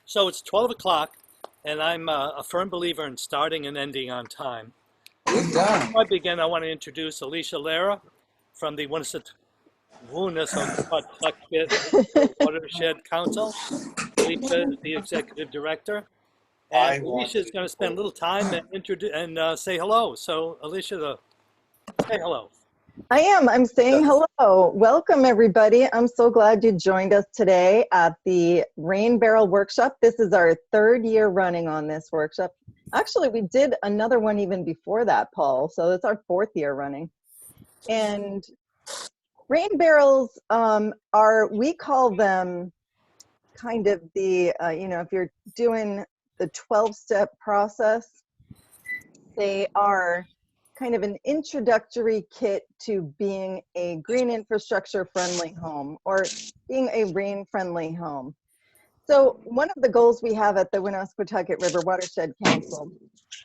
So it's 12 o'clock, and I'm a firm believer in starting and ending on time. Good done. Before I begin, I want to introduce Alicia Lara from the Woonsocket Watershed Council. Alicia is the executive director, and I want Alicia is going to spend a little time and say hello. So, Alicia, say hello. I am. I'm saying hello. Welcome, everybody. I'm so glad you joined us today at the Rain Barrel Workshop. This is our third year running on this workshop. Actually, we did another one even before that, Paul. So it's our fourth year running. And rain barrels we call them kind of the, if you're doing the 12-step process, they are kind of an introductory kit to being a green infrastructure friendly home or being a rain friendly home. So one of the goals we have at the Woonsocket River Watershed Council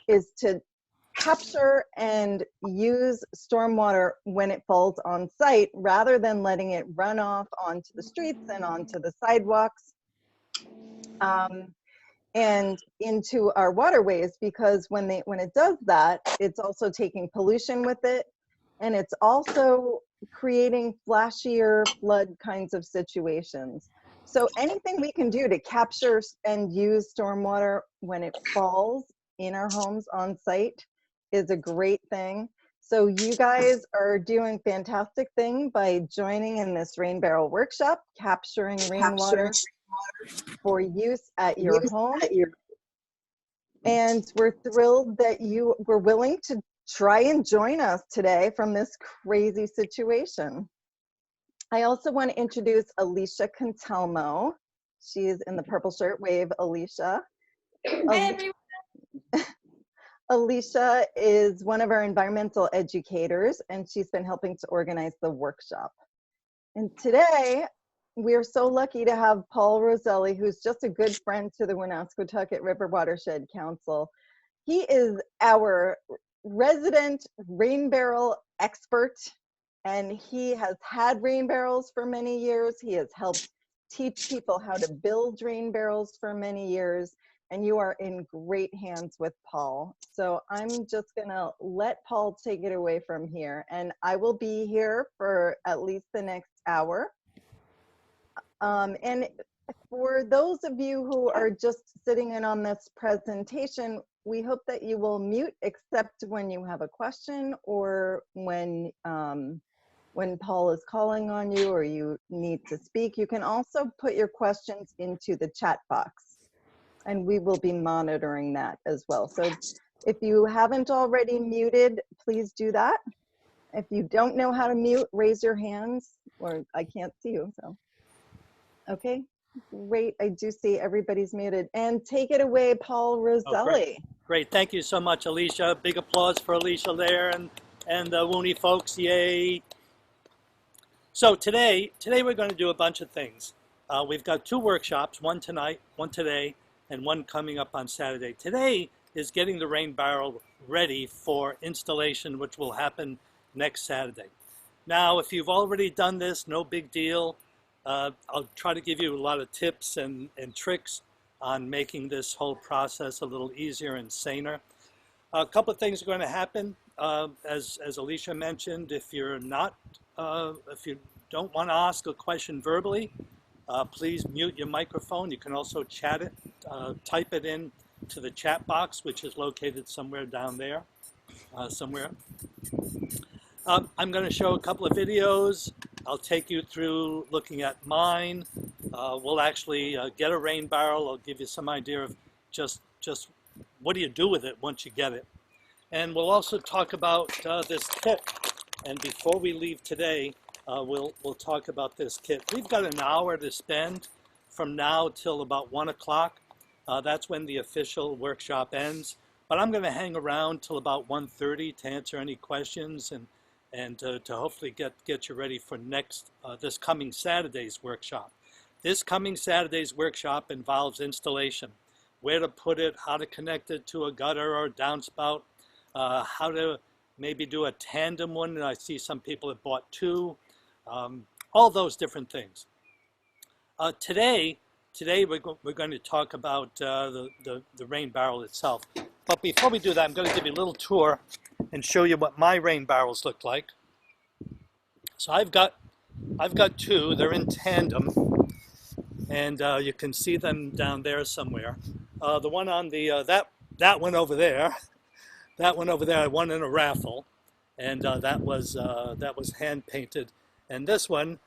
is to capture and use stormwater when it falls on site rather than letting it run off onto the streets and onto the sidewalks. And into our waterways, because when it does that, it's also taking pollution with it, and it's also creating flashier flood kinds of situations. So anything we can do to capture and use stormwater when it falls in our homes on site is a great thing. So you guys are doing fantastic thing by joining in this rain barrel workshop, capturing rainwater for use at your home. And we're thrilled that you were willing to try and join us today from this crazy situation. I also want to introduce Alicia Cantelmo. She's in the purple shirt. Wave, Alicia. Hey, Alicia is one of our environmental educators, and she's been helping to organize the workshop. And today, we're so lucky to have Paul Roselli, who's just a good friend to the Woonsocket River Watershed Council. He is our resident rain barrel expert, and he has had rain barrels for many years. He has helped teach people how to build rain barrels for many years, and you are in great hands with Paul. So I'm just gonna let Paul take it away from here, and I will be here for at least the next hour. And for those of you who are just sitting in on this presentation, we hope that you will mute except when you have a question or when Paul is calling on you or you need to speak. You can also put your questions into the chat box, and we will be monitoring that as well. So if you haven't already muted, please do that. If you don't know how to mute, raise your hands, or I can't see you, so. Okay, great. I do see everybody's muted. And take it away, Paul Roselli. Oh, great. Thank you so much, Alicia. Big applause for Alicia there and the Woony folks. Yay. So today we're going to do a bunch of things. We've got two workshops, one tonight, one today, and one coming up on Saturday. Today is getting the rain barrel ready for installation, which will happen next Saturday. Now, if you've already done this, no big deal. I'll try to give you a lot of tips and tricks on making this whole process a little easier and saner. A couple of things are going to happen. As Alicia mentioned, if you don't want to ask a question verbally, please mute your microphone. You can also chat it, type it in to the chat box, which is located somewhere down there, somewhere. I'm going to show a couple of videos. I'll take you through looking at mine. We'll actually get a rain barrel. I'll give you some idea of just what do you do with it once you get it. And we'll also talk about this kit. And before we leave today, we'll talk about this kit. We've got an hour to spend from now till about 1 o'clock. That's when the official workshop ends. But I'm going to hang around till about 1:30 to answer any questions and to hopefully get you ready for this coming Saturday's workshop. This coming Saturday's workshop involves installation, where to put it, how to connect it to a gutter or a downspout, how to maybe do a tandem one. And I see some people have bought two, all those different things. Today, Today we're going to talk about the rain barrel itself. But before we do that, I'm going to give you a little tour and show you what my rain barrels look like. So I've got two. They're in tandem, and you can see them down there somewhere. The one on the that one over there, I won in a raffle, and that was hand painted. And this one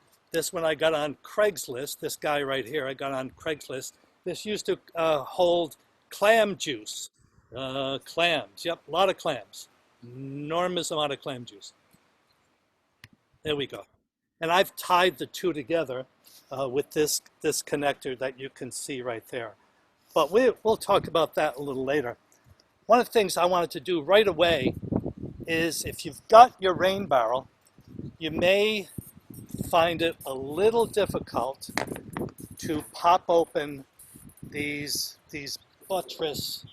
I got on Craigslist. This guy right here I got on Craigslist. This used to hold clam juice, clams. Yep, a lot of clams, enormous amount of clam juice. There we go. And I've tied the two together with this connector that you can see right there. But we'll talk about that a little later. One of the things I wanted to do right away is, if you've got your rain barrel, you may find it a little difficult to pop open these buttress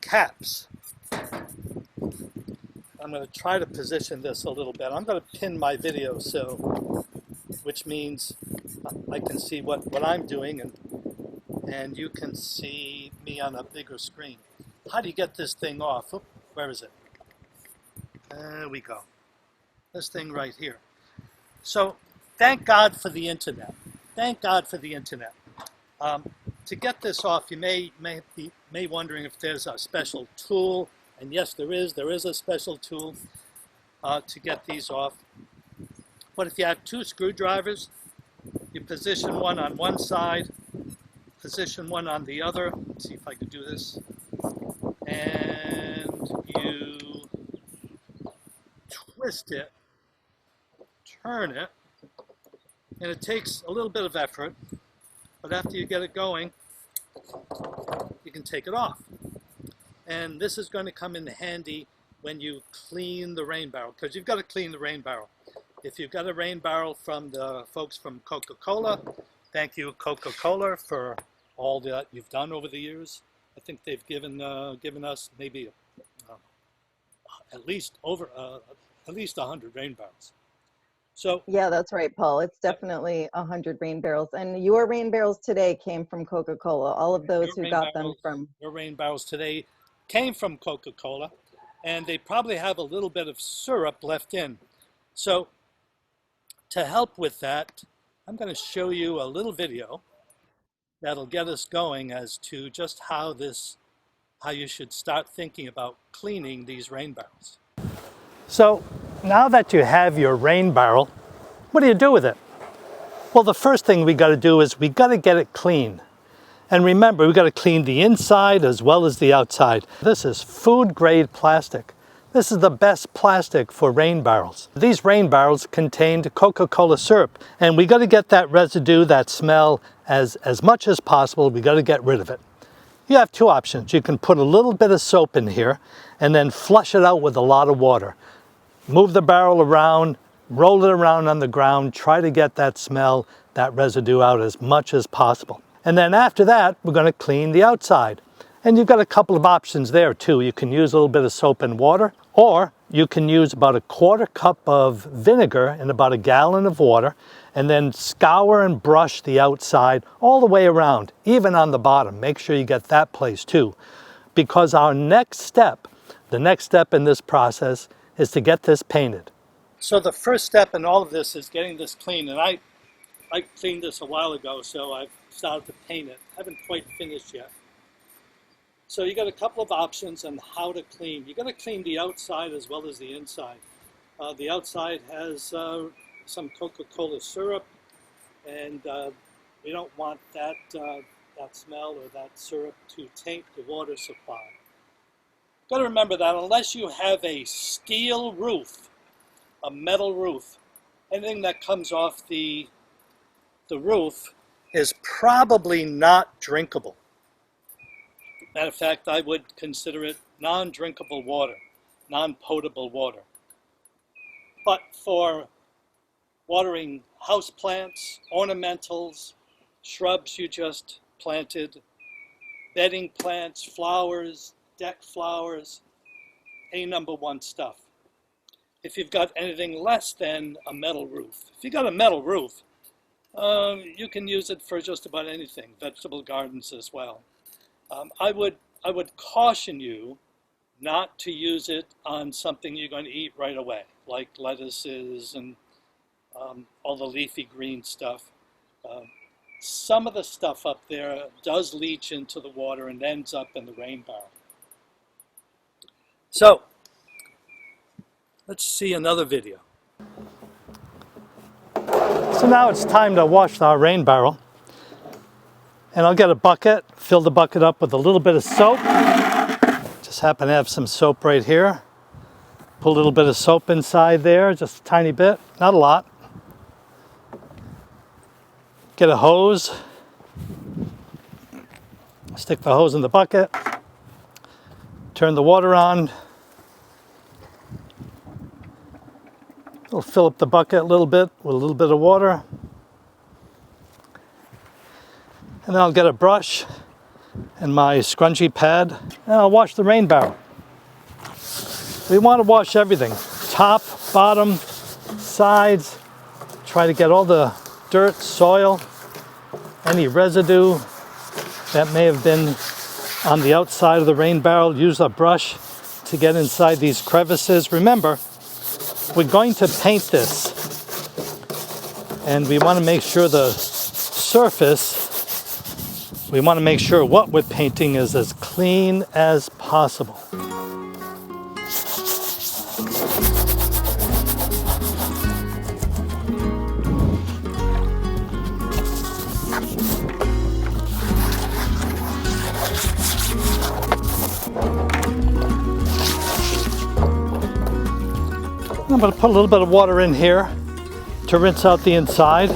caps. I'm going to try to position this a little bit. I'm going to pin my video so, which means I can see what I'm doing, and you can see me on a bigger screen. How do you get this thing off? Oop, where is it? There we go. This thing right here. So thank God for the internet. Thank God for the internet. To get this off, you may be wondering if there's a special tool. And yes, there is. There is a special tool to get these off. But if you have two screwdrivers, you position one on one side, position one on the other. Let's see if I can do this. And you twist it, turn it, and it takes a little bit of effort. But after you get it going, you can take it off. And this is going to come in handy when you clean the rain barrel, because you've got to clean the rain barrel. If you've got a rain barrel from the folks from Coca-Cola, thank you, Coca-Cola, for all that you've done over the years. I think they've given us maybe at least 100 rain barrels. So yeah, that's right, Paul. It's definitely 100 rain barrels. And your rain barrels today came from Coca-Cola. All of those who got them from... Your rain barrels today came from Coca-Cola, and they probably have a little bit of syrup left in. So to help with that, I'm going to show you a little video that'll get us going as to just how you should start thinking about cleaning these rain barrels. So now that you have your rain barrel, what do you do with it? Well, the first thing we got to do is we got to get it clean. And remember, we got to clean the inside as well as the outside. This is food grade plastic. This is the best plastic for rain barrels. These rain barrels contained Coca-Cola syrup, and we got to get that residue, that smell, as much as possible. We got to get rid of it. You have two options. You can put a little bit of soap in here and then flush it out with a lot of water. Move the barrel around, roll it around on the ground, try to get that smell, that residue out as much as possible. And then after that, we're going to clean the outside. And you've got a couple of options there too. You can use a little bit of soap and water, or you can use about a quarter cup of vinegar in about a gallon of water, and then scour and brush the outside all the way around, even on the bottom. Make sure you get that place too. Because the next step in this process is to get this painted. So the first step in all of this is getting this clean. And I cleaned this a while ago, so I've started to paint it. I haven't quite finished yet. So you got a couple of options on how to clean. You got to clean the outside as well as the inside. The outside has some Coca-Cola syrup, and we don't want that smell or that syrup to taint the water supply. Got to remember that unless you have a steel roof, a metal roof, anything that comes off the roof is probably not drinkable. Matter of fact, I would consider it non-drinkable water, non-potable water. But for watering houseplants, ornamentals, shrubs you just planted, bedding plants, flowers, deck flowers, #1 stuff. If you've got anything less than a metal roof, if you've got a metal roof, You can use it for just about anything, vegetable gardens as well. I would caution you not to use it on something you're going to eat right away, like lettuces and all the leafy green stuff. Um, some of the stuff up there does leach into the water and ends up in the rain barrel. So let's see another video. So now it's time to wash our rain barrel. And I'll get a bucket, fill the bucket up with a little bit of soap. Just happen to have some soap right here. Put a little bit of soap inside there, just a tiny bit, not a lot. Get a hose. Stick the hose in the bucket. Turn the water on. We'll fill up the bucket a little bit with a little bit of water. And then I'll get a brush and my scrunchie pad and I'll wash the rain barrel. We want to wash everything. Top, bottom, sides. Try to get all the dirt, soil, any residue that may have been on the outside of the rain barrel. Use a brush to get inside these crevices. Remember, we're going to paint this, and we want to make sure the surface, we want to make sure what we're painting is as clean as possible. I'm going to put a little bit of water in here to rinse out the inside.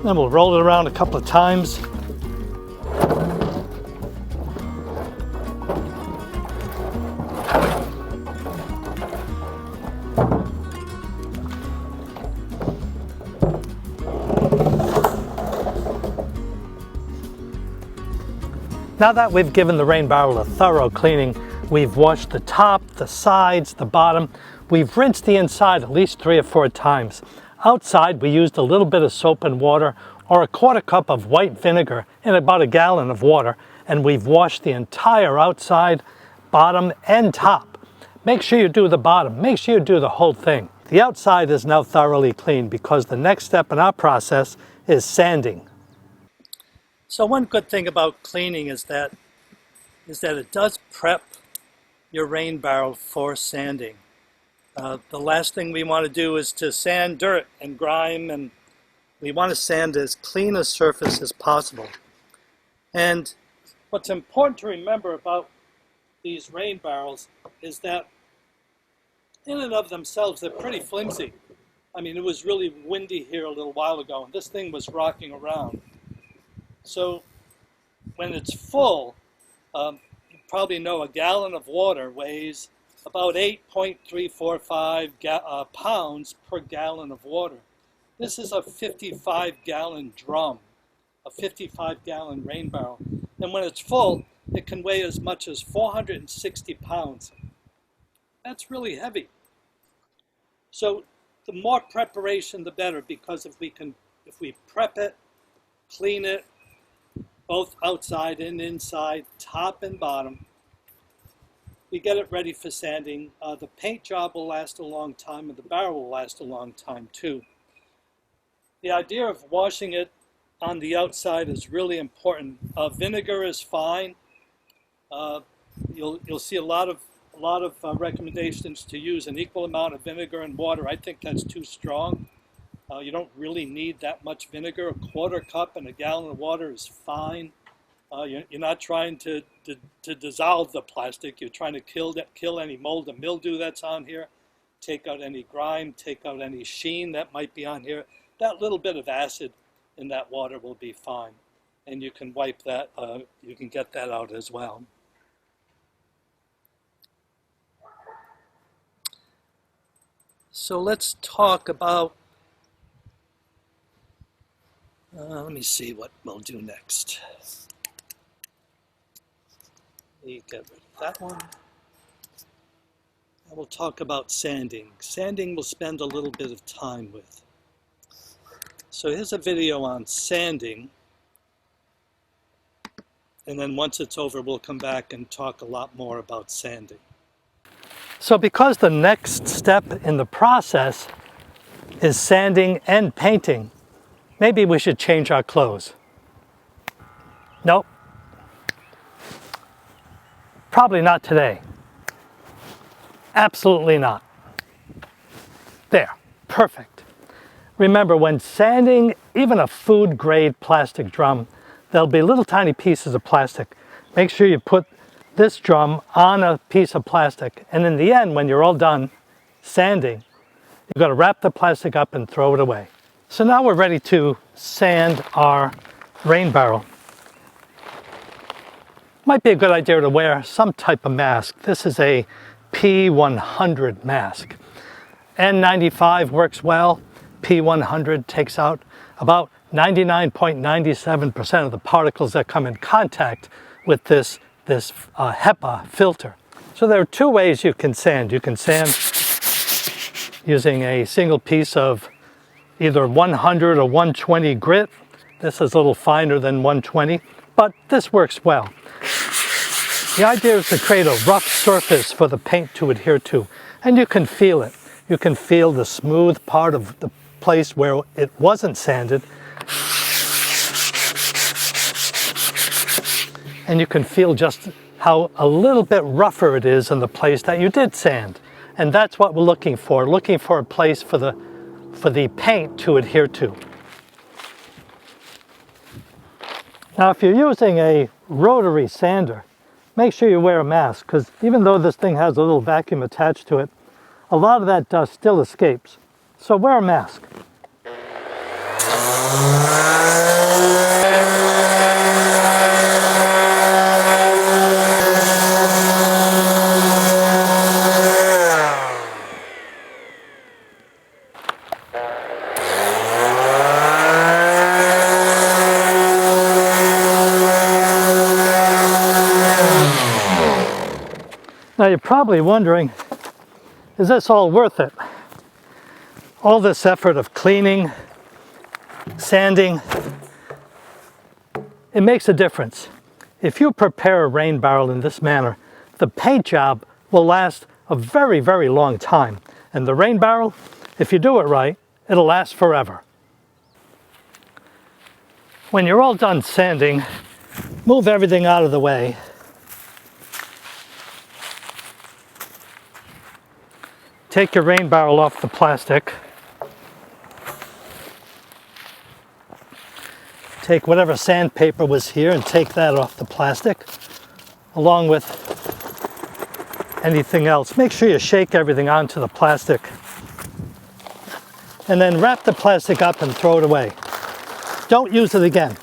Then we'll roll it around a couple of times. Now that we've given the rain barrel a thorough cleaning, we've washed the top, the sides, the bottom. We've rinsed the inside at least 3 or 4 times. Outside, we used a little bit of soap and water or a 1/4 cup of white vinegar in about 1 gallon of water, and we've washed the entire outside, bottom, and top. Make sure you do the bottom. Make sure you do the whole thing. The outside is now thoroughly clean because the next step in our process is sanding. So one good thing about cleaning is that it does prep your rain barrel for sanding. The last thing we want to do is to sand dirt and grime, and we want to sand as clean a surface as possible. And what's important to remember about these rain barrels is that in and of themselves, they're pretty flimsy. I mean, it was really windy here a little while ago, and this thing was rocking around. So when it's full, you probably know 1 gallon of water weighs about 8.345 pounds per gallon of water. This is a 55-gallon drum, a 55-gallon rain barrel. And when it's full, it can weigh as much as 460 pounds. That's really heavy. So the more preparation, the better, because if we prep it, clean it, both outside and inside, top and bottom, we get it ready for sanding. The paint job will last a long time, and the barrel will last a long time too. The idea of washing it on the outside is really important. Vinegar is fine. You'll see a lot of recommendations to use an equal amount of vinegar and water. I think that's too strong. You don't really need that much vinegar. 1/4 cup and 1 gallon of water is fine. You're not trying to dissolve the plastic. You're trying to kill any mold and mildew that's on here, take out any grime, take out any sheen that might be on here. That little bit of acid in that water will be fine, and you can wipe that. You can get that out as well. So let's talk about. Let me see what we'll do next. You get rid of that one. And we'll talk about sanding. Sanding we'll spend a little bit of time with. So here's a video on sanding, and then once it's over, we'll come back and talk a lot more about sanding. So because the next step in the process is sanding and painting, maybe we should change our clothes. Nope. Probably not today. Absolutely not. There, perfect. Remember, when sanding even a food-grade plastic drum, there'll be little tiny pieces of plastic. Make sure you put this drum on a piece of plastic, and in the end, when you're all done sanding, you've got to wrap the plastic up and throw it away. So now we're ready to sand our rain barrel. Might be a good idea to wear some type of mask. This is a P100 mask. N95 works well. P100 takes out about 99.97% of the particles that come in contact with this HEPA filter. So there are two ways you can sand. You can sand using a single piece of either 100 or 120 grit. This is a little finer than 120, but this works well. The idea is to create a rough surface for the paint to adhere to, and you can feel it. You can feel the smooth part of the place where it wasn't sanded, and you can feel just how a little bit rougher it is in the place that you did sand. And that's what we're looking for a place for the paint to adhere to. Now, if you're using a rotary sander, make sure you wear a mask, because even though this thing has a little vacuum attached to it, a lot of that dust still escapes. So wear a mask. Now you're probably wondering, is this all worth it? All this effort of cleaning, sanding, it makes a difference. If you prepare a rain barrel in this manner, the paint job will last a very, very long time. And the rain barrel, if you do it right, it'll last forever. When you're all done sanding, move everything out of the way. Take your rain barrel off the plastic. Take whatever sandpaper was here and take that off the plastic, along with anything else. Make sure you shake everything onto the plastic. And then wrap the plastic up and throw it away. Don't use it again.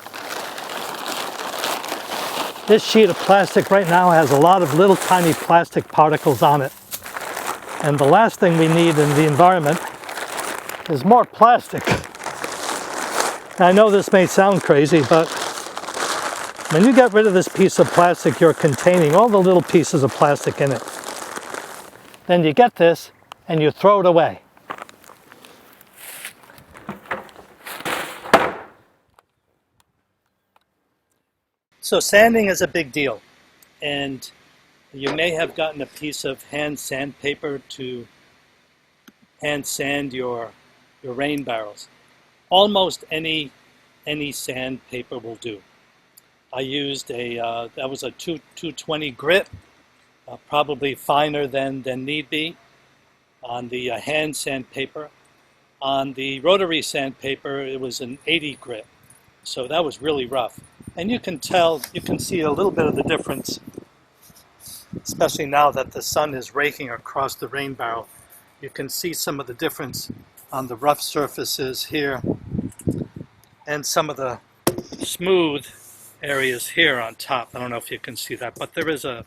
This sheet of plastic right now has a lot of little tiny plastic particles on it. And the last thing we need in the environment is more plastic. I know this may sound crazy, but when you get rid of this piece of plastic, you're containing all the little pieces of plastic in it. Then you get this and you throw it away. So sanding is a big deal, and you may have gotten a piece of hand sandpaper to hand sand your rain barrels. Almost any sandpaper will do. I used that was a 220 grit, probably finer than need be, on the hand sandpaper. On the rotary sandpaper, it was an 80 grit, so that was really rough. And you can see a little bit of the difference, especially now that the sun is raking across the rain barrel. You can see some of the difference on the rough surfaces here and some of the smooth areas here on top. I don't know if you can see that, but there is a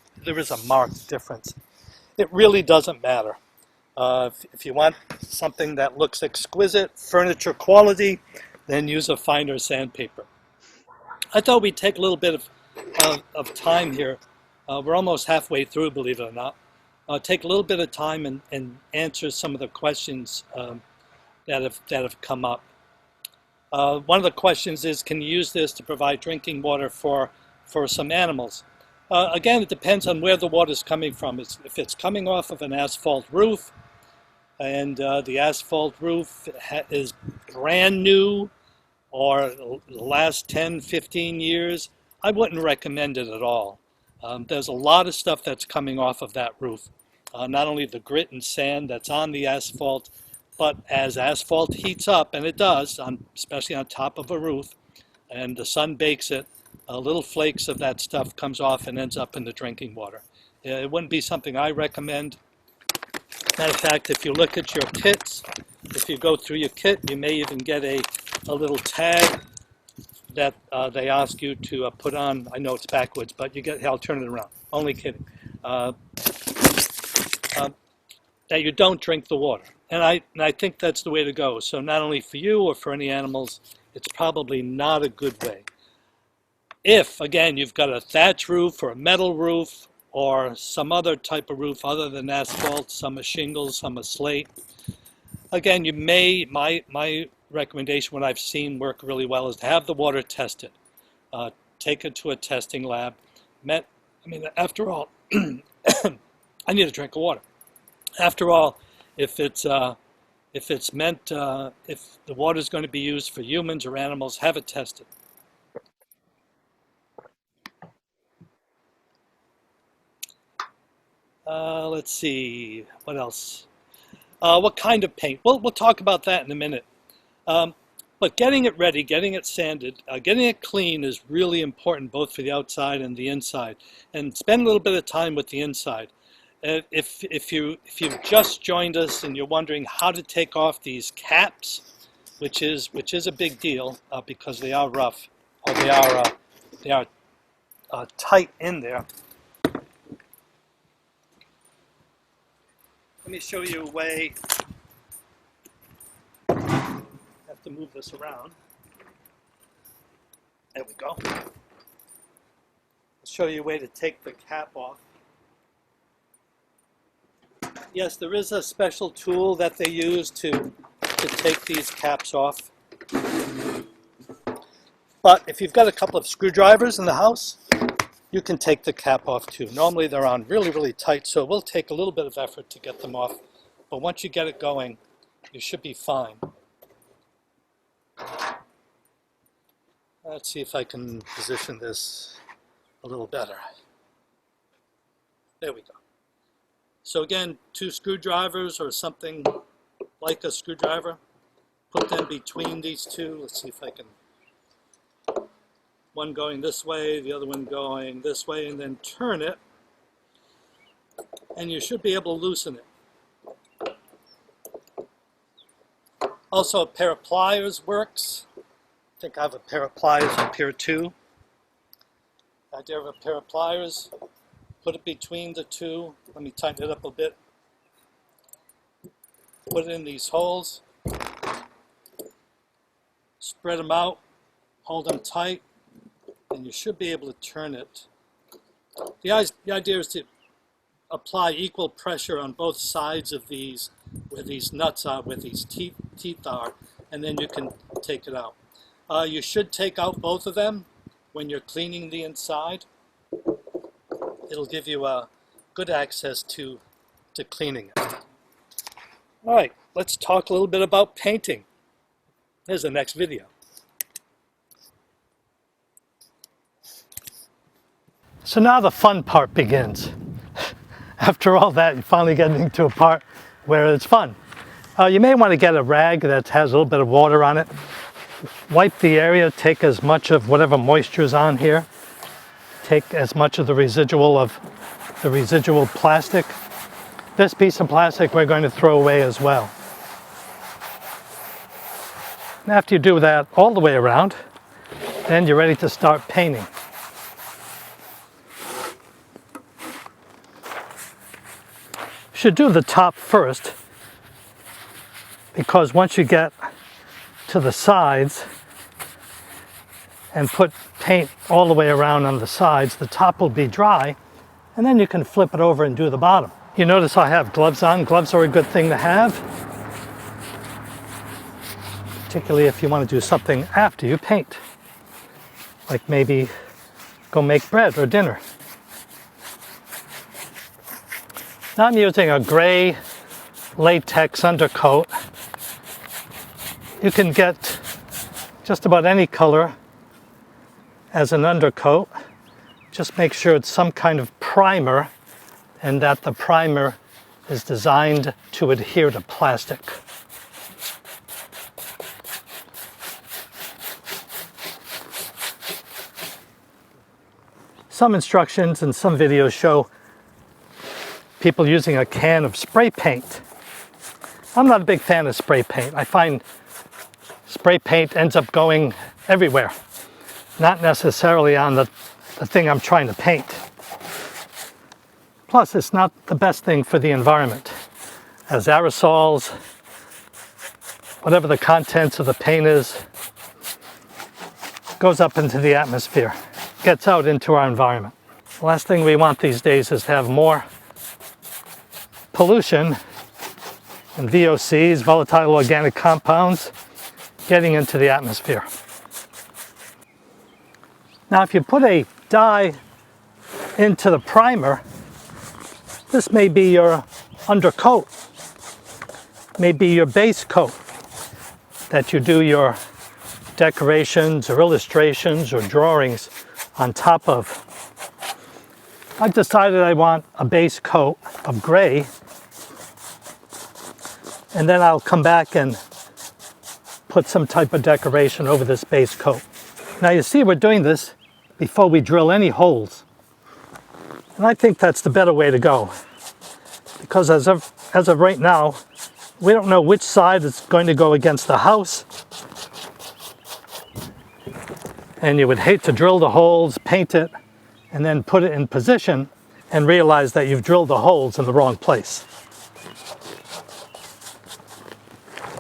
marked difference. It really doesn't matter. If you want something that looks exquisite, furniture quality, then use a finer sandpaper. I thought we'd take a little bit of time here. We're almost halfway through, believe it or not. Take a little bit of time and answer some of the questions that have come up. One of the questions is, can you use this to provide drinking water for some animals? Again, it depends on where the water is coming from. If it's coming off of an asphalt roof, and the asphalt roof is brand new, or the last 10, 15 years, I wouldn't recommend it at all. There's a lot of stuff that's coming off of that roof. Not only the grit and sand that's on the asphalt, but as asphalt heats up, and it does, especially on top of a roof, and the sun bakes it, little flakes of that stuff comes off and ends up in the drinking water. It wouldn't be something I recommend. Matter of fact, if you look at your kits, if you go through your kit, you may even get a little tag that they ask you to put on. I know it's backwards, but you get, I'll turn it around. Only kidding. That you don't drink the water. And I think that's the way to go. So not only for you or for any animals, it's probably not a good way. If, again, you've got a thatch roof or a metal roof or some other type of roof other than asphalt, some are shingles, some are slate, again, you may, my recommendation, what I've seen work really well, is to have the water tested. Take it to a testing lab. After all, I need a drink of water. After all, if it's meant, if the water is going to be used for humans or animals, have it tested. Let's see, what else? What kind of paint? We'll talk about that in a minute. But getting it ready, getting it sanded, getting it clean is really important, both for the outside and the inside. And spend a little bit of time with the inside. If you've just joined us and you're wondering how to take off these caps, which is a big deal because they are rough, or they are tight in there. Let me show you a way. I have to move this around. There we go. I'll show you a way to take the cap off. Yes, there is a special tool that they use to take these caps off. But if you've got a couple of screwdrivers in the house, you can take the cap off too. Normally they're on really, really tight, so it will take a little bit of effort to get them off. But once you get it going, you should be fine. Let's see if I can position this a little better. There we go. So again, 2 screwdrivers or something like a screwdriver. Put them between these two. Let's see if I can. One going this way, the other one going this way, and then turn it. And you should be able to loosen it. Also, a pair of pliers works. I think I have a pair of pliers up here too. I do have a pair of pliers. Put it between the two. Let me tighten it up a bit. Put it in these holes. Spread them out. Hold them tight. And you should be able to turn it. The idea is to apply equal pressure on both sides of these, where these nuts are, where these teeth are, and then you can take it out. You should take out both of them when you're cleaning the inside. It'll give you good access to cleaning it. All right, let's talk a little bit about painting. Here's the next video. So now the fun part begins. After all that, you're finally getting into a part where it's fun. You may want to get a rag that has a little bit of water on it. Wipe the area, take as much of whatever moisture is on here. Take as much of the residual plastic. This piece of plastic we're going to throw away as well. And after you do that all the way around, then you're ready to start painting. You should do the top first, because once you get to the sides and put paint all the way around on the sides, the top will be dry, and then you can flip it over and do the bottom. You notice I have gloves on. Gloves are a good thing to have. particularly if you want to do something after you paint, like maybe go make bread or dinner. Now I'm using a gray latex undercoat. You can get just about any color as an undercoat. Just make sure it's some kind of primer and that the primer is designed to adhere to plastic. Some instructions and some videos show people using a can of spray paint. I'm not a big fan of spray paint. I find spray paint ends up going everywhere, not necessarily on the thing I'm trying to paint. Plus, it's not the best thing for the environment, as aerosols, whatever the contents of the paint is, goes up into the atmosphere, gets out into our environment. The last thing we want these days is to have more pollution and VOCs, volatile organic compounds, getting into the atmosphere. Now, if you put a dye into the primer, this may be your undercoat, may be your base coat that you do your decorations or illustrations or drawings on top of. I've decided I want a base coat of gray, and then I'll come back and put some type of decoration over this base coat. Now you see we're doing this before we drill any holes. And I think that's the better way to go. Because as of right now, we don't know which side is going to go against the house. And you would hate to drill the holes, paint it, and then put it in position and realize that you've drilled the holes in the wrong place.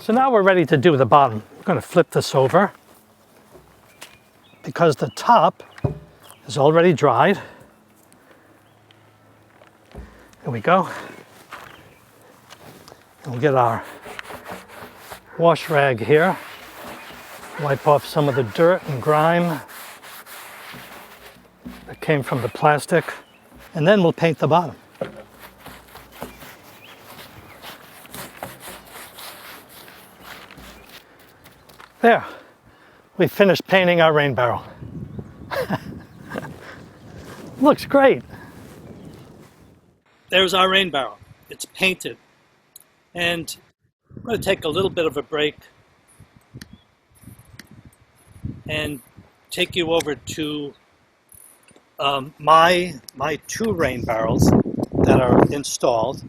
So now we're ready to do the bottom. I'm going to flip this over because the top is already dried. Here we go. We'll get our wash rag here, wipe off some of the dirt and grime that came from the plastic, and then we'll paint the bottom. There, we finished painting our rain barrel. Looks great. There's our rain barrel. It's painted. And I'm going to take a little bit of a break and take you over to my two rain barrels that are installed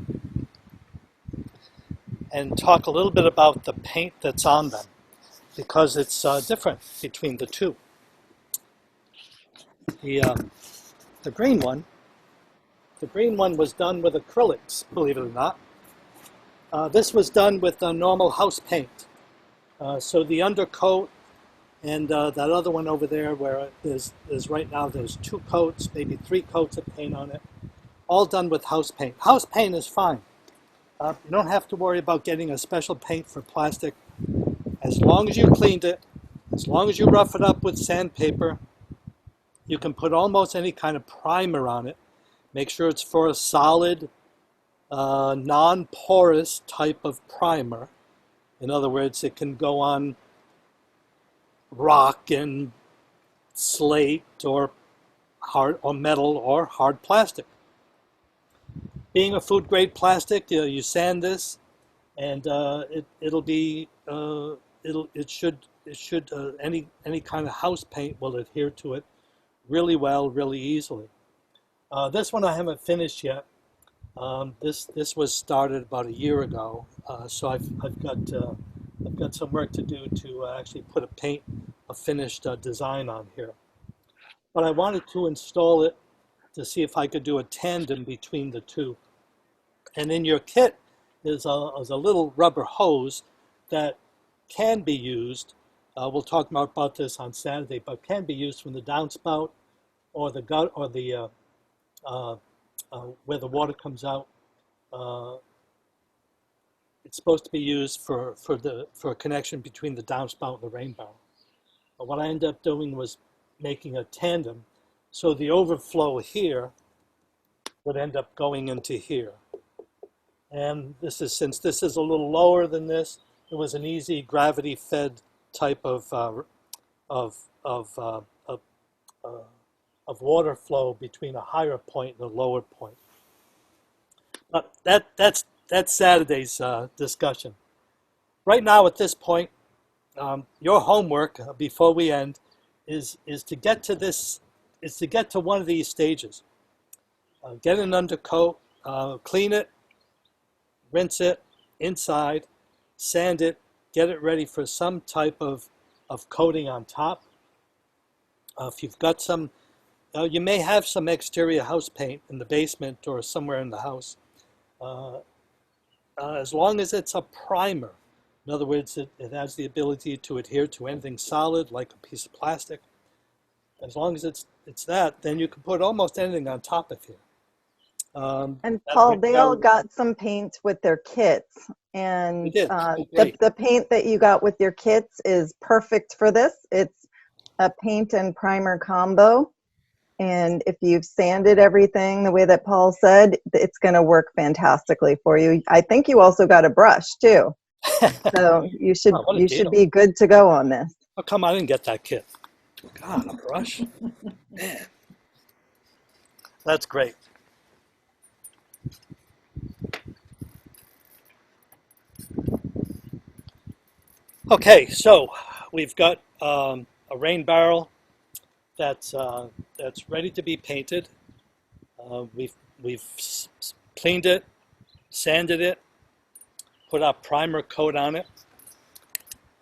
and talk a little bit about the paint that's on them, because it's different between the two. The green one was done with acrylics, believe it or not. This was done with a normal house paint. So the undercoat and that other one over there where there's right now there's 2 coats, maybe 3 coats of paint on it, all done with house paint. House paint is fine. You don't have to worry about getting a special paint for plastic. As long as you cleaned it, as long as you rough it up with sandpaper, you can put almost any kind of primer on it. Make sure it's for a solid, non-porous type of primer. In other words, it can go on rock and slate or hard or metal or hard plastic. Being a food grade plastic, you sand this, and any kind of house paint will adhere to it really well, really easily. This one I haven't finished yet. This was started about a year ago, so I've got some work to do to actually put a finished design on here. But I wanted to install it to see if I could do a tandem between the two. And in your kit is a little rubber hose that can be used. We'll talk more about this on Saturday, but can be used from the downspout or the gut or the where the water comes out. it's supposed to be used for a connection between the downspout and the rain barrel. But what I ended up doing was making a tandem, so the overflow here would end up going into here. And this is, since this is a little lower than this, it was an easy gravity-fed type of of of, uh, of, uh, of water flow between a higher point and a lower point. But that's Saturday's discussion. Right now, at this point, your homework before we end is to get to this, is to get to one of these stages. Get an undercoat, clean it, rinse it inside, sand it, get it ready for some type of coating on top. If you've got some, you may have some exterior house paint in the basement or somewhere in the house. As long as it's a primer, in other words, it has the ability to adhere to anything solid like a piece of plastic. As long as it's that, then you can put almost anything on top of here. And Paul, they all got some paint with their kits, and the paint that you got with your kits is perfect for this. It's a paint and primer combo, and if you've sanded everything the way that Paul said, it's going to work fantastically for you. I think you also got a brush too, so you should be good to go on this. Oh, come on, I didn't get that kit. God, a brush, man, that's great. Okay, so we've got a rain barrel that's ready to be painted. We've cleaned it, sanded it, put our primer coat on it,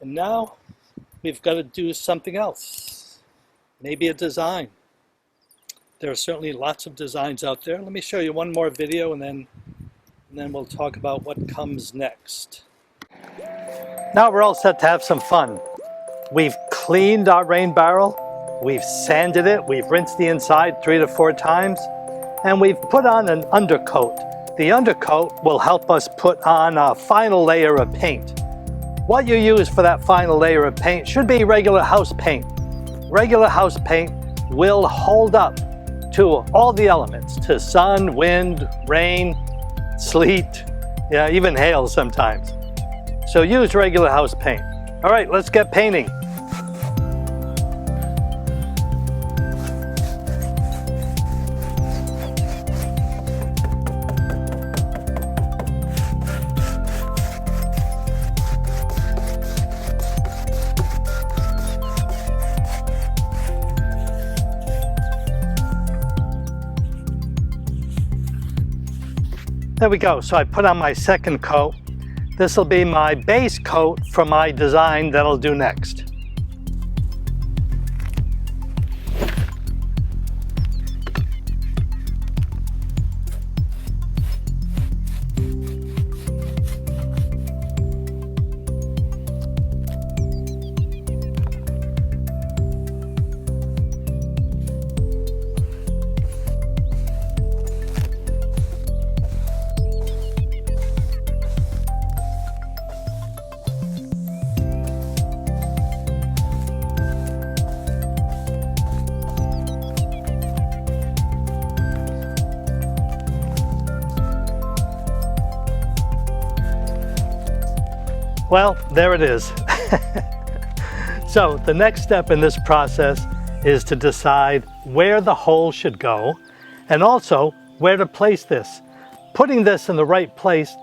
and now we've got to do something else. Maybe a design. There are certainly lots of designs out there. Let me show you one more video, and then we'll talk about what comes next. Now we're all set to have some fun. We've cleaned our rain barrel, we've sanded it, we've rinsed the inside 3 to 4 times, and we've put on an undercoat. The undercoat will help us put on a final layer of paint. What you use for that final layer of paint should be regular house paint. Regular house paint will hold up to all the elements, to sun, wind, rain, sleet, yeah, even hail sometimes. So use regular house paint. All right, let's get painting. There we go. So I put on my second coat. This will be my base coat for my design that I'll do next. Well, there it is. So the next step in this process is to decide where the hole should go and also where to place this. Putting this in the right place,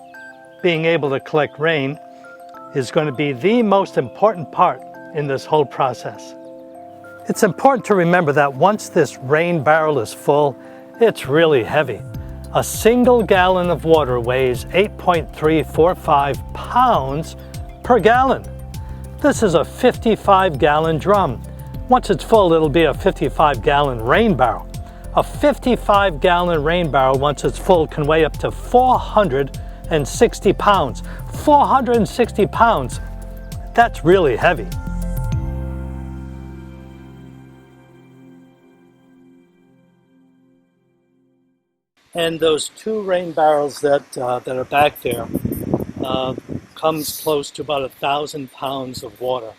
being able to collect rain, is going to be the most important part in this whole process. It's important to remember that once this rain barrel is full, it's really heavy. A single gallon of water weighs 8.345 pounds per gallon. This is a 55-gallon drum. Once it's full, it'll be a 55-gallon rain barrel. A 55-gallon rain barrel, once it's full, can weigh up to 460 pounds. 460 pounds, that's really heavy. And those 2 rain barrels that are back there, comes close to about 1,000 pounds of water.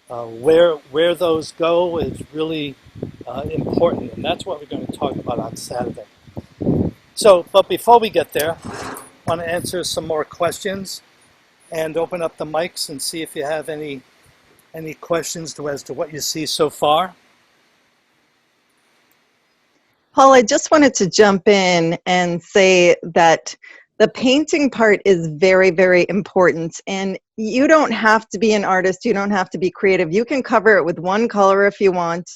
Where those go is really important, and that's what we're going to talk about on Saturday. So, but before we get there, I want to answer some more questions and open up the mics and see if you have any questions as to what you see so far. Paul, I just wanted to jump in and say that the painting part is very, very important. And you don't have to be an artist. You don't have to be creative. You can cover it with one color if you want.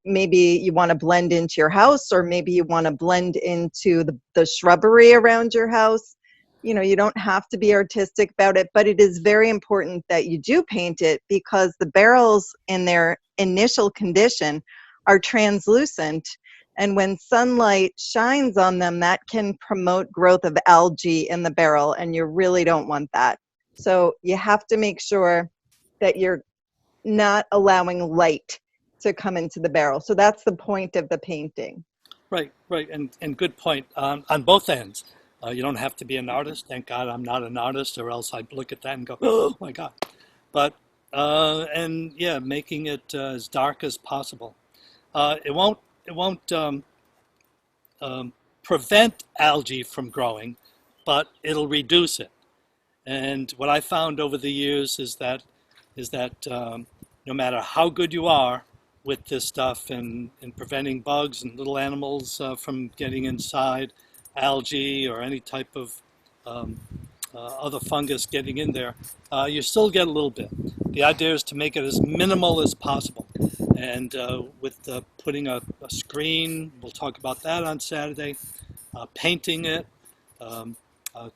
Maybe you want to blend into your house, or maybe you want to blend into the shrubbery around your house. You know, you don't have to be artistic about it, but it is very important that you do paint it, because the barrels in their initial condition are translucent. And when sunlight shines on them, that can promote growth of algae in the barrel, and you really don't want that. So you have to make sure that you're not allowing light to come into the barrel. So that's the point of the painting. Right, and good point on both ends. You don't have to be an artist. Thank God I'm not an artist, or else I'd look at that and go, oh my God. But, and yeah, making it as dark as possible. It won't prevent algae from growing, but it'll reduce it. And what I found over the years is that no matter how good you are with this stuff and preventing bugs and little animals from getting inside, algae or any type of other fungus getting in there, you still get a little bit. The idea is to make it as minimal as possible. And with putting a screen, we'll talk about that on Saturday, painting it,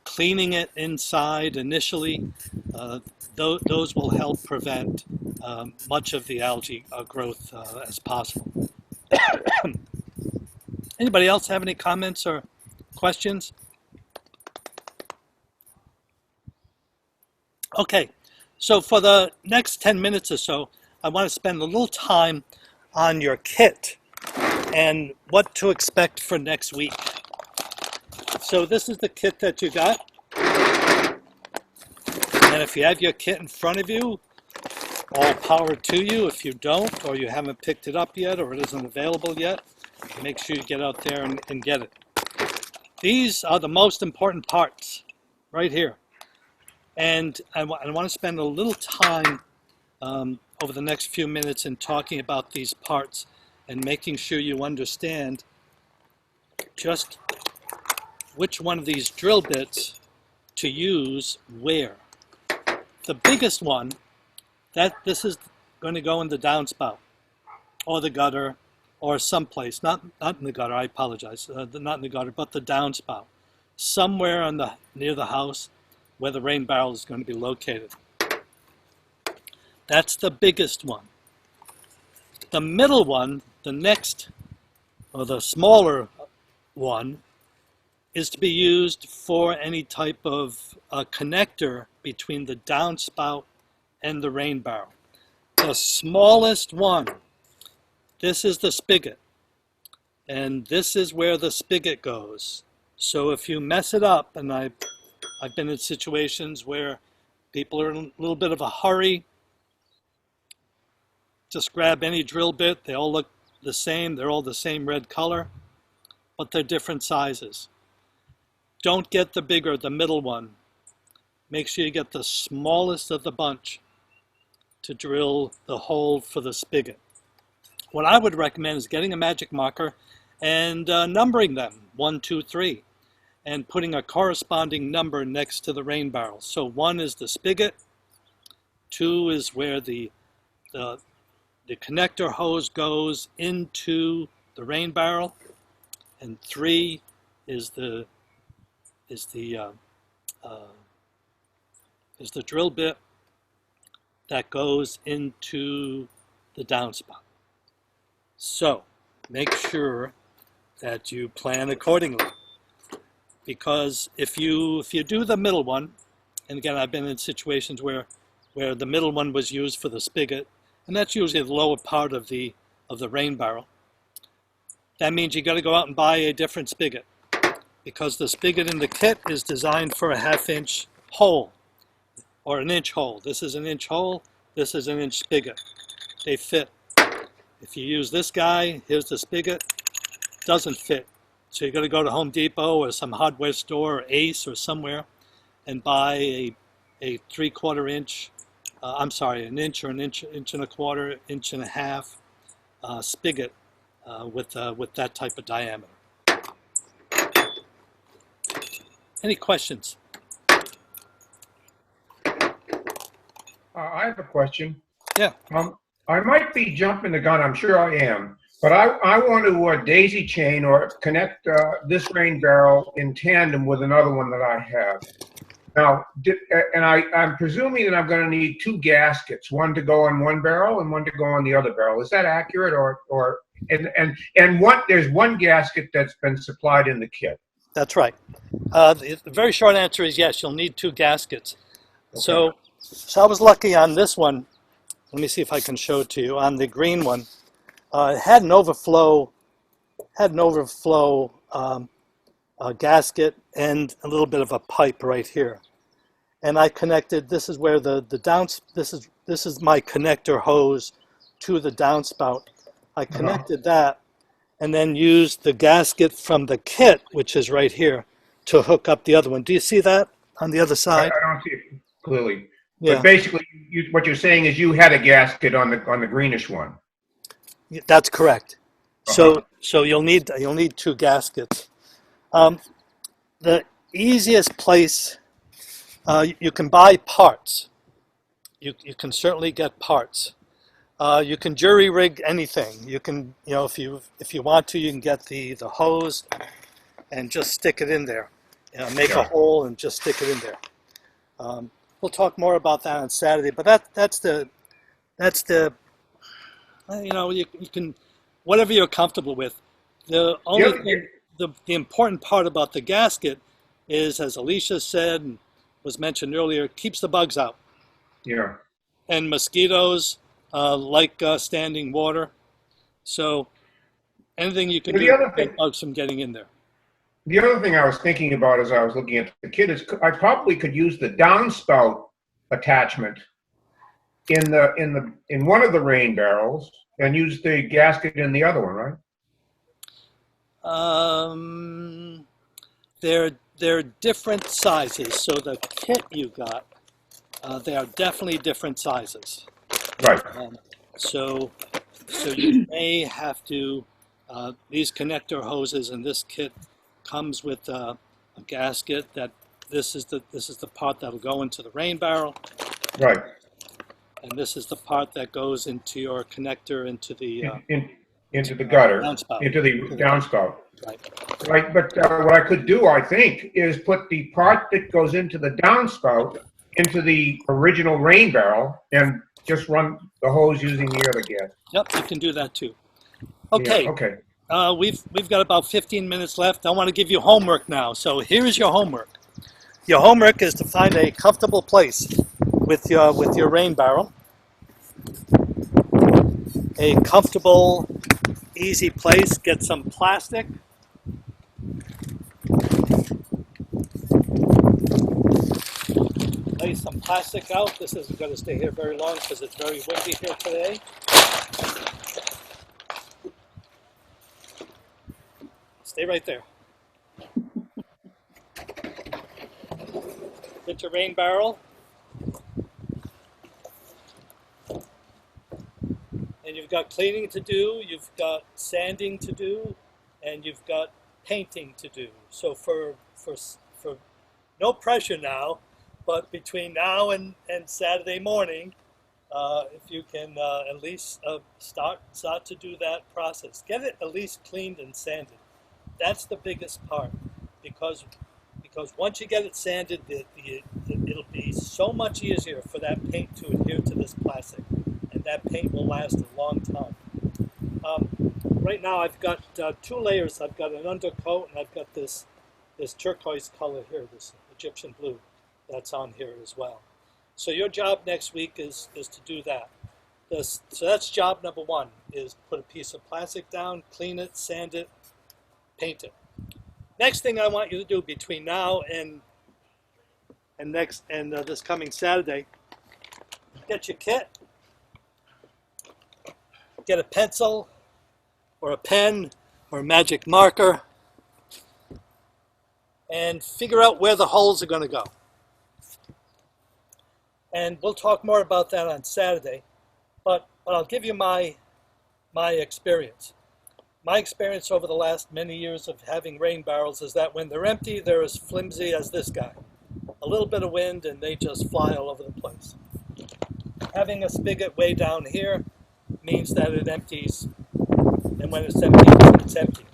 cleaning it inside initially, those will help prevent much of the algae growth as possible. Anybody else have any comments or questions? Okay, so for the next 10 minutes or so, I want to spend a little time on your kit and what to expect for next week. So this is the kit that you got. And if you have your kit in front of you, all power to you. If you don't, or you haven't picked it up yet, or it isn't available yet, make sure you get out there and get it. These are the most important parts right here. And I want to spend a little time over the next few minutes in talking about these parts and making sure you understand just which one of these drill bits to use where. The biggest one, this is going to go in the downspout or the gutter or someplace, not in the gutter, I apologize, not in the gutter, but the downspout, somewhere near the house where the rain barrel is going to be located. That's the biggest one. The middle one, the next, or the smaller one, is to be used for any type of connector between the downspout and the rain barrel. The smallest one, this is the spigot, and this is where the spigot goes. So if you mess it up, and I've been in situations where people are in a little bit of a hurry, just grab any drill bit. They all look the same. They're all the same red color, but they're different sizes. Don't get the bigger, the middle one. Make sure you get the smallest of the bunch to drill the hole for the spigot. What I would recommend is getting a magic marker and numbering them, 1, 2, 3, and putting a corresponding number next to the rain barrel. So 1 is the spigot, 2 is where the connector hose goes into the rain barrel, and 3 is the drill bit that goes into the downspout. So make sure that you plan accordingly, because if you do the middle one, and again I've been in situations where the middle one was used for the spigot, and that's usually the lower part of the rain barrel. That means you got to go out and buy a different spigot. because the spigot in the kit is designed for a 1/2 inch hole or an inch hole. This is an inch hole, this is an inch spigot. They fit. If you use this guy, here's the spigot, doesn't fit. So you're going to go to Home Depot or some hardware store or Ace or somewhere and buy a 3/4 inch, I'm sorry, an inch or an inch, inch and a quarter, inch and a half spigot with that type of diameter. Any questions? I have a question. Yeah. I might be jumping the gun. I'm sure I am. But I want to daisy chain or connect this rain barrel in tandem with another one that I have. Now, I'm presuming that I'm going to need 2 gaskets, one to go on one barrel and one to go on the other barrel. Is that accurate? There's one gasket that's been supplied in the kit. That's right. The very short answer is yes, you'll need 2 gaskets. Okay. So I was lucky on this one. Let me see if I can show it to you. On the green one, it had an overflow gasket and a little bit of a pipe right here. And I connected. This is where this is my connector hose to the downspout. I connected that, and then used the gasket from the kit, which is right here, to hook up the other one. Do you see that on the other side? I don't see it clearly. Yeah. But basically, what you're saying is you had a gasket on the greenish one. That's correct. So you'll need 2 gaskets. The easiest place, you can buy parts. You can certainly get parts. You can jury rig anything. You can, if you want to, you can get the hose and just stick it in there. Make a hole and just stick it in there. We'll talk more about that on Saturday, but that's the you can, whatever you're comfortable with. The only thing, the important part about the gasket is, as Alicia said and was mentioned earlier, keeps the bugs out. Yeah. And mosquitoes like standing water. So anything you can do to keep bugs from getting in there. The other thing I was thinking about as I was looking at the kit is I probably could use the downspout attachment in one of the rain barrels and use the gasket in the other one, right? They're different sizes. So the kit you got, they are definitely different sizes. Right. So you may have to, these connector hoses in this kit comes with a gasket that this is the part that'll go into the rain barrel. Right. And this is the part that goes into your connector into the into the gutter, downspout. into the downspout. Right. Right. But what I could do, I think, is put the part that goes into the downspout into the original rain barrel and just run the hose using the other gas. Yep, you can do that too. Okay. Yeah, okay. We've got about 15 minutes left. I want to give you homework now. So here's your homework. Your homework is to find a comfortable place with your rain barrel. A comfortable, easy place. Get some plastic. Lay some plastic out. This isn't going to stay here very long because it's very windy here today. Stay right there. Get your rain barrel. And you've got cleaning to do, you've got sanding to do, and you've got painting to do. So for no pressure now, but between now and Saturday morning, if you can at least start to do that process. Get it at least cleaned and sanded. That's the biggest part, because once you get it sanded, it'll be so much easier for that paint to adhere to this plastic, and that paint will last a long time. Right now I've got 2 layers. I've got an undercoat, and I've got this turquoise color here, this Egyptian blue, that's on here as well. So your job next week is to do that. So that's job number 1, is put a piece of plastic down, clean it, sand it, paint it. Next thing I want you to do between now and this coming Saturday, get your kit, get a pencil or a pen or a magic marker, and figure out where the holes are going to go. And we'll talk more about that on Saturday, but I'll give you my experience. My experience over the last many years of having rain barrels is that when they're empty, they're as flimsy as this guy. A little bit of wind and they just fly all over the place. Having a spigot way down here means that it empties, and when it's empty, it's empty.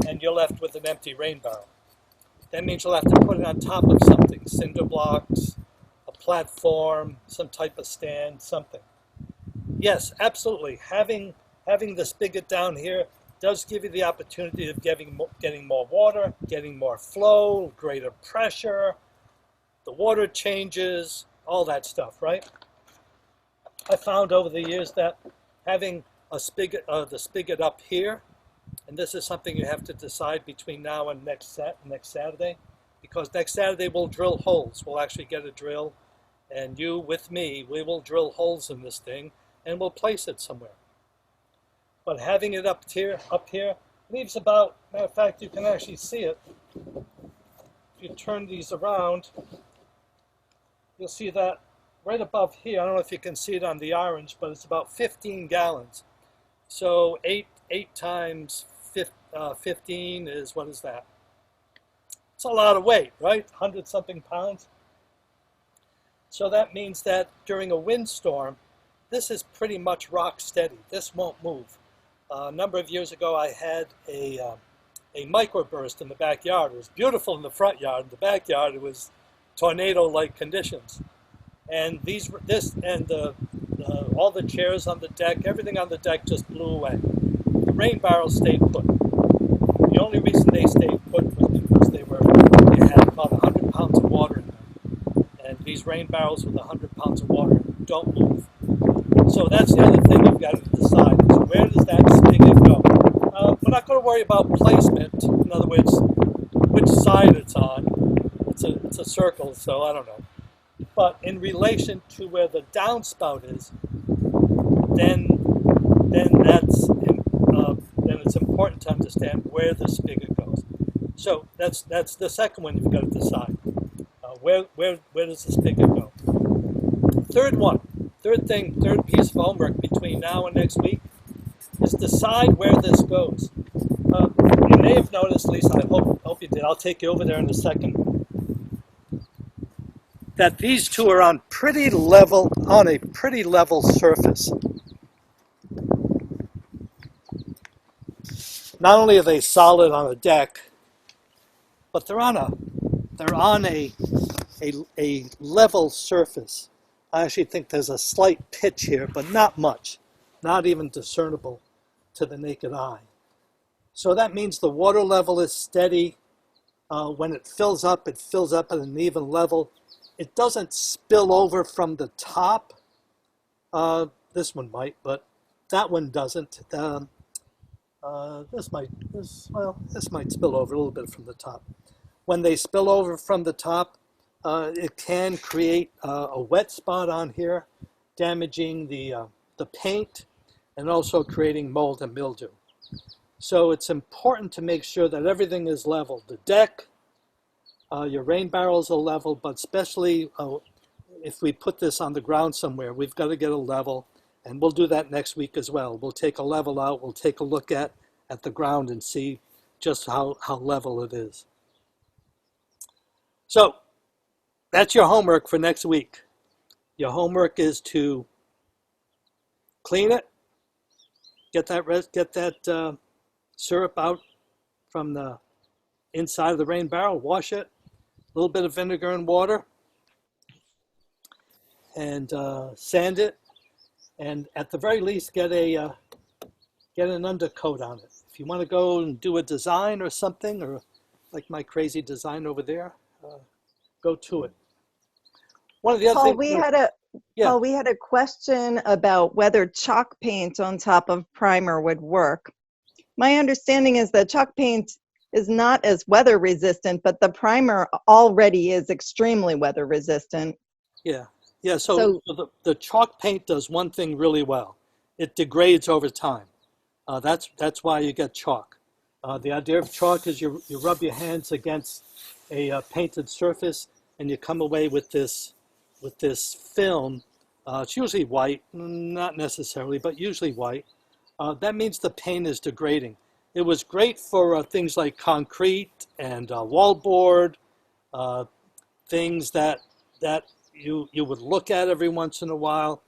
And you're left with an empty rain barrel. That means you'll have to put it on top of something, cinder blocks, a platform, some type of stand, something. Yes, absolutely. Having the spigot down here does give you the opportunity of getting more water, getting more flow, greater pressure, the water changes, all that stuff, right? I found over the years that having a spigot, the spigot up here, and this is something you have to decide between now and next Saturday, because next Saturday we'll drill holes. We'll actually get a drill, and you with me, we will drill holes in this thing, and we'll place it somewhere. But having it up here leaves about, matter of fact, you can actually see it. If you turn these around, you'll see that right above here. I don't know if you can see it on the orange, but it's about 15 gallons. So 8 times 15 is, what is that? It's a lot of weight, right? 100-something pounds. So that means that during a windstorm, this is pretty much rock steady. This won't move. A number of years ago, I had a microburst in the backyard. It was beautiful in the front yard. In the backyard, it was tornado-like conditions. And all the chairs on the deck, everything on the deck just blew away. The rain barrels stayed put. The only reason they stayed put was because they had about 100 pounds of water in them. And these rain barrels with 100 pounds of water don't move. So that's the other thing you've got to decide, is where does that spigot go? We're not going to worry about placement. In other words, which side it's on. It's a circle, so I don't know. But in relation to where the downspout is, then it's important to understand where the spigot goes. So that's the second one you've got to decide. Where does the spigot go? Third piece of homework between now and next week is decide where this goes. You may have noticed, Lisa, I hope you did, I'll take you over there in a second, that these two are on a pretty level surface. Not only are they solid on a deck, but they're on a level surface. I actually think there's a slight pitch here, but not much, not even discernible to the naked eye. So that means the water level is steady. When it fills up at an even level. It doesn't spill over from the top. This one might, but that one doesn't. This might spill over a little bit from the top. When they spill over from the top, it can create a wet spot on here, damaging the paint and also creating mold and mildew. So it's important to make sure that everything is level. The deck, your rain barrels are level, but especially if we put this on the ground somewhere, we've got to get a level, and we'll do that next week as well. We'll take a level out, we'll take a look at the ground and see just how level it is. So that's your homework for next week. Your homework is to clean it, get that syrup out from the inside of the rain barrel, wash it, a little bit of vinegar and water, and sand it, and at the very least get an undercoat on it. If you want to go and do a design or something, or like my crazy design over there, go to it. One of the other things, Paul, we had a question about whether chalk paint on top of primer would work. My understanding is that chalk paint is not as weather resistant, but the primer already is extremely weather resistant. Yeah, yeah. So the chalk paint does one thing really well. It degrades over time. That's why you get chalk. The idea of chalk is you rub your hands against a painted surface and you come away with this film. It's usually white, not necessarily, but usually white. That means the paint is degrading. It was great for things like concrete and wallboard, uh, things that you would look at every once in a while.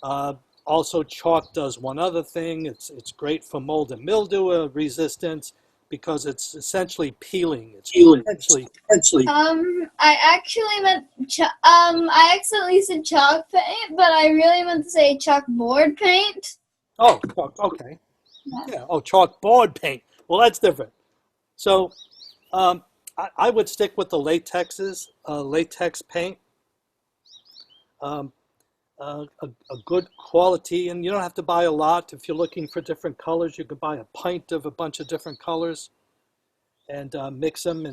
Uh, Also, chalk does one other thing. It's great for mold and mildew resistance because it's essentially peeling. It's essentially. I actually meant, I accidentally said chalk paint, but I really meant to say chalkboard paint. Oh, okay. Yeah. Oh, chalkboard paint. Well, that's different. So, I would stick with the latex paint. Um, a good quality, and you don't have to buy a lot. If you're looking for different colors, you could buy a pint of a bunch of different colors and mix them,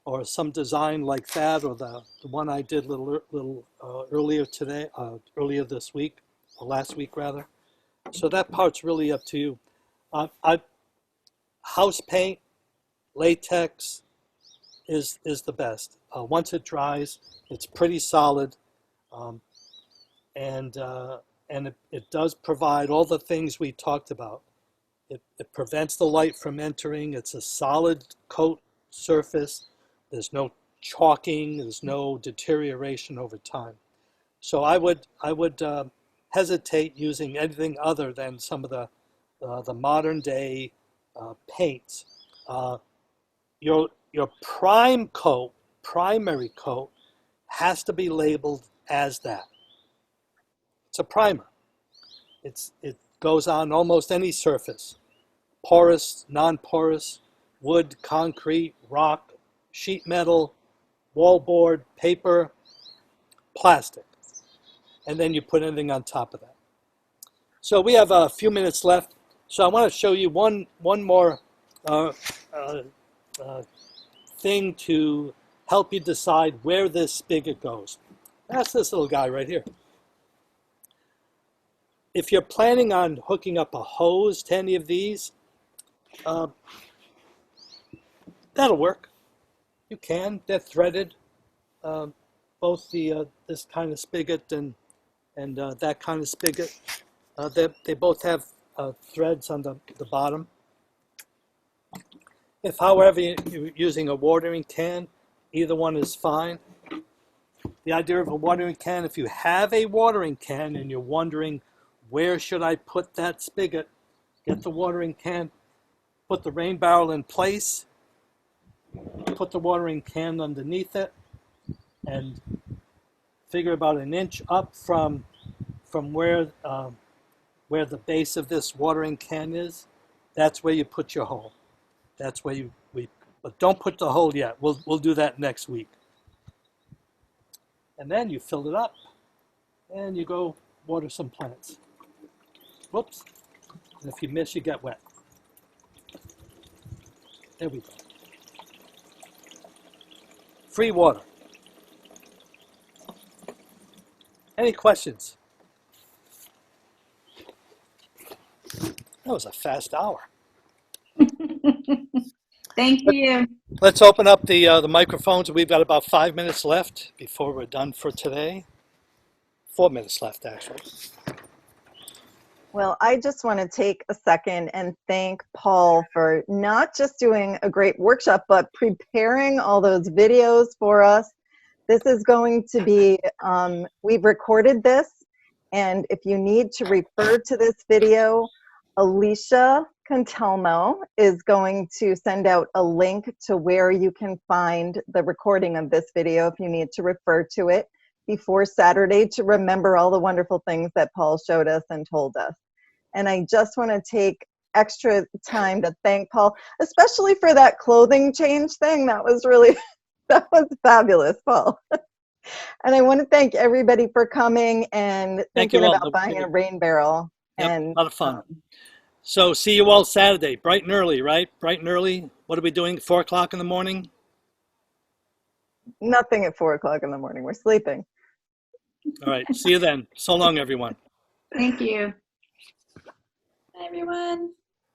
or some design like that, or the one I did little earlier today, earlier this week, or last week rather. So that part's really up to you. I House paint, latex is the best. Once it dries, it's pretty solid. Um, and it does provide all the things we talked about. It prevents the light from entering. It's a solid coat surface. There's no chalking. There's no deterioration over time. So I would hesitate using anything other than some of the modern day paints. Uh, your primary coat, has to be labeled as that. It's a primer. It goes on almost any surface, porous, non-porous, wood, concrete, rock, sheet metal, wallboard, paper, plastic, and then you put anything on top of that. So we have a few minutes left. So I want to show you one more uh, uh, uh, thing to help you decide where this spigot goes. That's this little guy right here. If you're planning on hooking up a hose to any of these, uh, that'll work. You can. They're threaded. Both the this kind of spigot and that kind of spigot. They both have threads on the bottom. If, however, you're using a watering can, either one is fine. The idea of a watering can, if you have a watering can and you're wondering, where should I put that spigot? Get the watering can, put the rain barrel in place, put the watering can underneath it, and figure about an inch up from where the base of this watering can is. That's where you put your hole. That's where but don't put the hole yet. We'll do that next week. And then you fill it up, and you go water some plants. Whoops. And if you miss, you get wet. There we go. Free water. Any questions? That was a fast hour. Thank you. Let's open up the microphones. We've got about 5 minutes left before we're done for today. 4 minutes left, actually. Well, I just want to take a second and thank Paul for not just doing a great workshop, but preparing all those videos for us. This is going to be, we've recorded this, and if you need to refer to this video, Alicia Cantelmo is going to send out a link to where you can find the recording of this video if you need to refer to it before Saturday to remember all the wonderful things that Paul showed us and told us. And I just want to take extra time to thank Paul, especially for that clothing change thing. That was really, that was fabulous, Paul. And I want to thank everybody for coming and thinking about buying a rain barrel. Yep, and a lot of fun. So see you all Saturday, bright and early, right? Bright and early. What are we doing? 4 o'clock in the morning? Nothing at 4 o'clock in the morning. We're sleeping. All right. See you then. So long, everyone. Thank you. Bye, everyone.